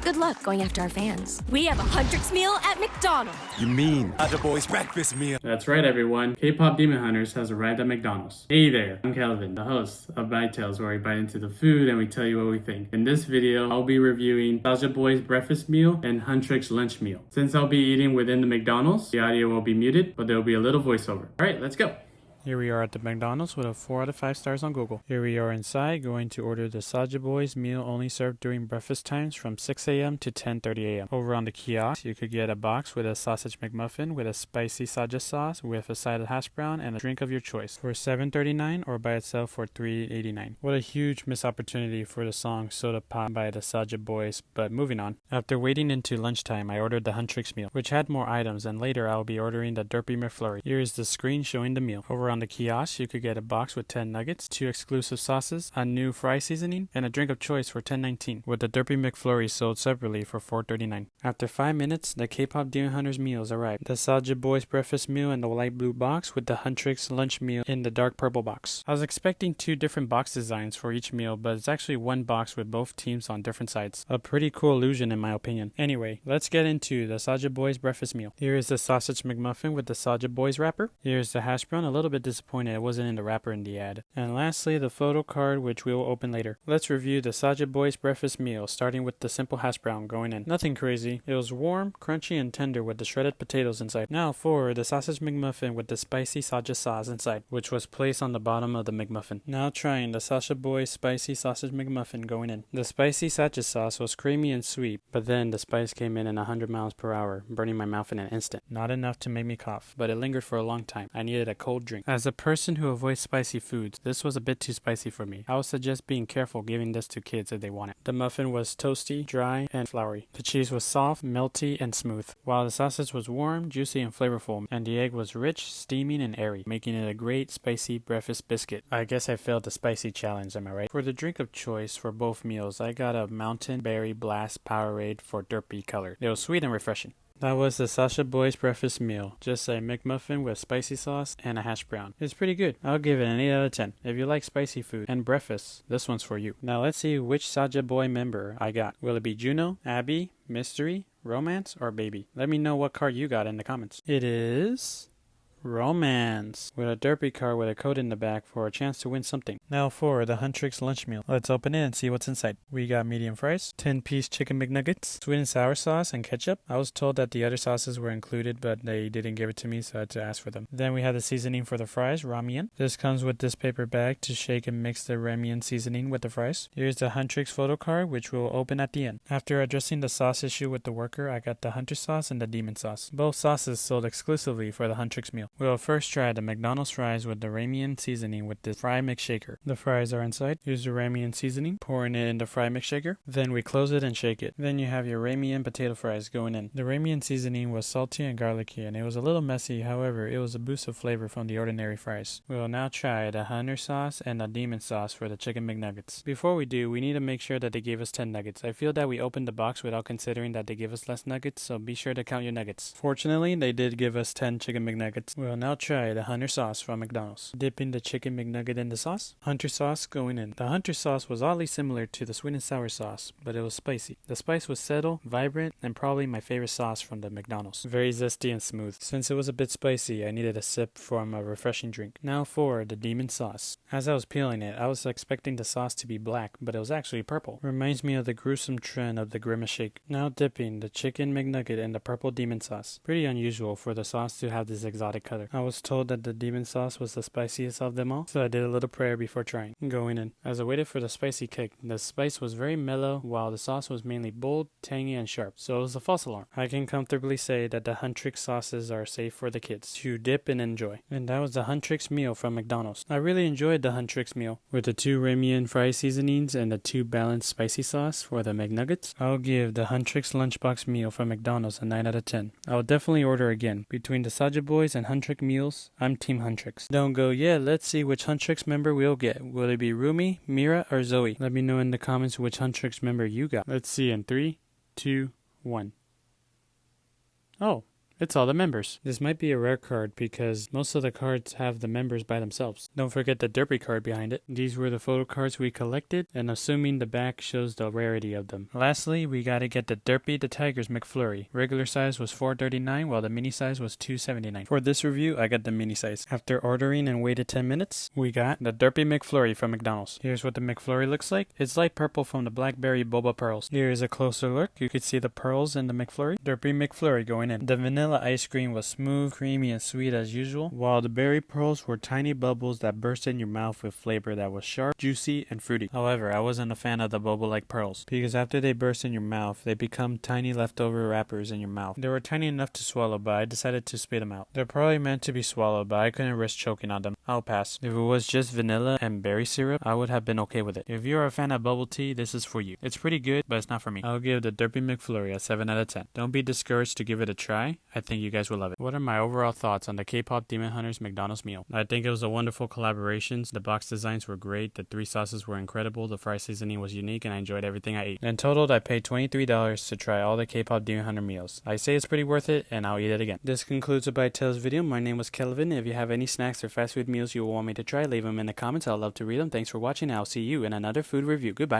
Good luck going after our fans. We have a Huntrix meal at McDonald's. You mean Saja Boys breakfast meal? That's right, everyone. Kpop Demon Hunters has arrived at McDonald's. Hey there, I'm Kelvin, the host of Bitetells, where we bite into the food and we tell you what we think. In this video, I'll be reviewing Saja Boys breakfast meal and Huntrix lunch meal. Since I'll be eating within the McDonald's, the audio will be muted, but there will be a little voiceover. Alright, let's go. Here we are at the McDonald's with a 4 out of 5 stars on Google. Here we are inside going to order the Saja Boys meal only served during breakfast times from 6 a.m. to 10:30 a.m. Over on the kiosk, you could get a box with a sausage McMuffin with a spicy Saja sauce with a side of Hashbrown and a drink of your choice for $7.39 or by itself for $3.89. What a huge missed opportunity for the song Soda Pop by the Saja Boys, but moving on. After waiting into lunchtime, I ordered the Huntrix meal, which had more items, and later I'll be ordering the Derpy McFlurry. Here is the screen showing the meal. Over on the kiosk, you could get a box with 10 nuggets, 2 exclusive sauces, a new fry seasoning, and a drink of choice for $10.19, with the Derpy McFlurry sold separately for $4.39. After 5 minutes, the Kpop Demon Hunters Meals arrived. The Saja Boys breakfast meal in the light blue box with the Huntrix lunch meal in the dark purple box. I was expecting 2 different box designs for each meal, but it's actually one box with both teams on different sides. A pretty cool illusion in my opinion. Anyway, let's get into the Saja Boys breakfast meal. Here is the sausage McMuffin with the Saja Boys wrapper. Here's the hash brown, a little bit disappointed it wasn't in the wrapper in the ad. And lastly, the Photocard, which we will open later. Let's review the Saja Boys breakfast meal, starting with the simple hash brown going in. Nothing crazy. It was warm, crunchy, and tender with the shredded potatoes inside. Now for the sausage McMuffin with the spicy Saja sauce inside, which was placed on the bottom of the McMuffin. Now trying the Saja Boys spicy sausage McMuffin going in. The spicy Saja sauce was creamy and sweet, but then the spice came in 100 miles per hour, burning my mouth in an instant. Not enough to make me cough, but it lingered for a long time. I needed a cold drink. As a person who avoids spicy foods, this was a bit too spicy for me. I would suggest being careful giving this to kids if they want it. The muffin was toasty, dry, and floury. The cheese was soft, melty, and smooth, while the sausage was warm, juicy, and flavorful, and the egg was rich, steaming, and airy, making it a great spicy breakfast biscuit. I guess I failed the spicy challenge, am I right? For the drink of choice for both meals, I got a Mountain Berry Blast Powerade for Derpy color. It was sweet and refreshing. That was the Saja Boys breakfast meal. Just a McMuffin with spicy sauce and a hash brown. It's pretty good. I'll give it an 8 out of 10. If you like spicy food and breakfast, this one's for you. Now let's see which Saja Boy member I got. Will it be Juno, Abby, Mystery, Romance, or Baby? Let me know what card you got in the comments. It is Romance, with a Derpy card with a code in the back for a chance to win something. Now for the Huntrix lunch meal. Let's open it and see what's inside. We got medium fries, 10-piece Chicken McNuggets, sweet and sour sauce, and ketchup. I was told that the other sauces were included, but they didn't give it to me, so I had to ask for them. Then we had the seasoning for the fries, Ramyeon. This comes with this paper bag to shake and mix the Ramyeon seasoning with the fries. Here's the Huntrix photo card, which we'll open at the end. After addressing the sauce issue with the worker, I got the Hunter sauce and the Demon sauce. Both sauces sold exclusively for the Huntrix meal. We'll first try the McDonald's fries with the Ramyeon seasoning with the fry mixshaker. The fries are inside. Here's the Ramyeon seasoning, pouring it in the fry mixshaker. Then we close it and shake it. Then you have your Ramyeon potato fries going in. The Ramyeon seasoning was salty and garlicky, and it was a little messy. However, it was a boost of flavor from the ordinary fries. We'll now try the Hunter sauce and the Demon sauce for the Chicken McNuggets. Before we do, we need to make sure that they gave us 10 nuggets. I feel that we opened the box without considering that they give us less nuggets, so be sure to count your nuggets. Fortunately, they did give us 10 Chicken McNuggets. We'll now try the Hunter sauce from McDonald's. Dipping the Chicken McNugget in the sauce. Hunter sauce going in. The Hunter sauce was oddly similar to the sweet and sour sauce, but it was spicy. The spice was subtle, vibrant, and probably my favorite sauce from the McDonald's. Very zesty and smooth. Since it was a bit spicy, I needed a sip from a refreshing drink. Now for the Demon sauce. As I was peeling it, I was expecting the sauce to be black, but it was actually purple. Reminds me of the gruesome trend of the Grimace shake. Now dipping the Chicken McNugget in the purple Demon sauce. Pretty unusual for the sauce to have this exotic color. I was told that the Demon sauce was the spiciest of them all, so I did a little prayer before trying. Going in. As I waited for the spicy kick, the spice was very mellow, while the sauce was mainly bold, tangy, and sharp, so it was a false alarm. I can comfortably say that the Huntrix sauces are safe for the kids to dip and enjoy. And that was the Huntrix meal from McDonald's. I really enjoyed the Huntrix meal, with the 2 Ramyeon Fry Seasonings and the 2 balanced spicy sauce for the McNuggets. I'll give the Huntrix lunchbox meal from McDonald's a 9 out of 10. I'll definitely order again. Between the Saja Boys and Huntrix meals, I'm Team Huntrix. Don't go yet. Let's see which Huntrix member we'll get. Will it be Rumi, Mira, or Zoe? Let me know in the comments which Huntrix member you got. Let's see in 3, 2, 1. Oh, It's all the members. This might be a rare card because most of the cards have the members by themselves. Don't forget the Derpy card behind it. These were the photo cards we collected, and assuming the back shows the rarity of them. Lastly, we gotta get the Derpy the Tiger's McFlurry. Regular size was $4.39 while the mini size was $2.79. For this review, I got the mini size. After ordering and waited 10 minutes, we got the Derpy McFlurry from McDonald's. Here's what the McFlurry looks like. It's light purple from the blackberry boba pearls. Here is a closer look. You could see the pearls in the McFlurry. Derpy McFlurry going in. The vanilla ice cream was smooth, creamy, and sweet as usual, while the berry pearls were tiny bubbles that burst in your mouth with flavor that was sharp, juicy, and fruity. However, I wasn't a fan of the bubble-like pearls, because after they burst in your mouth, they become tiny leftover wrappers in your mouth. They were tiny enough to swallow, but I decided to spit them out. They're probably meant to be swallowed, but I couldn't risk choking on them. I'll pass. If it was just vanilla and berry syrup, I would have been okay with it. If you're a fan of bubble tea, this is for you. It's pretty good, but it's not for me. I'll give the Derpy McFlurry a 7 out of 10. Don't be discouraged to give it a try. I think you guys will love it. What are my overall thoughts on the Kpop Demon Hunters McDonald's meal? I think it was a wonderful collaboration. The box designs were great, the 3 sauces were incredible, the fry seasoning was unique, and I enjoyed everything I ate. In total, I paid $23 to try all the Kpop Demon Hunter meals. I say it's pretty worth it, and I'll eat it again. This concludes the Bitetells video. My name was Kelvin. If you have any snacks or fast food meals you want me to try, leave them in the comments. I'd love to read them. Thanks for watching, and I'll see you in another food review. Goodbye.